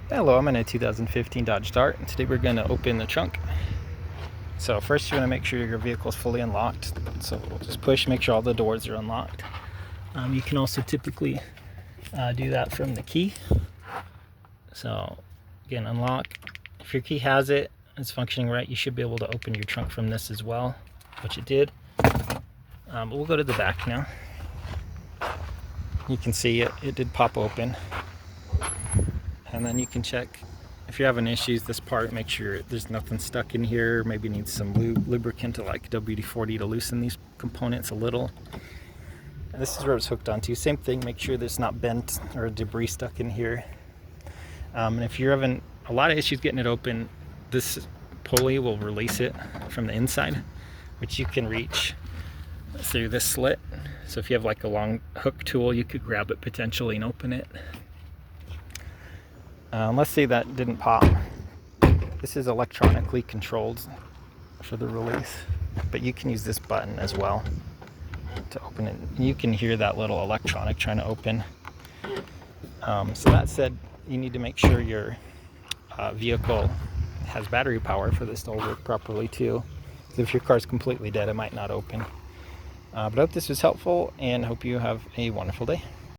Hello, I'm in a 2015 Dodge Dart, and today we're going to open the trunk. So first you want to make sure your vehicle is fully unlocked. So we'll just push, make sure all the doors are unlocked. You can also typically do that from the key. So again, unlock. If your key has it, it's functioning right, you should be able to open your trunk from this as well, which it did. But we'll go to the back now. You can see it did pop open. And then you can check if you're having issues this part, make sure there's nothing stuck in here. Maybe needs some lubricant to like WD-40 to loosen these components a little. And this is where it's hooked onto. Same thing, make sure there's not bent or debris stuck in here. And if you're having a lot of issues getting it open, this pulley will release it from the inside, which you can reach through this slit. So if you have like a long hook tool, you could grab it potentially and open it. Let's say that didn't pop. This is electronically controlled for the release, but you can use this button as well to open it. You can hear that little electronic trying to open. So that said, you need to make sure your vehicle has battery power for this to work properly too. Because if your car's completely dead, it might not open. But I hope this was helpful and hope you have a wonderful day.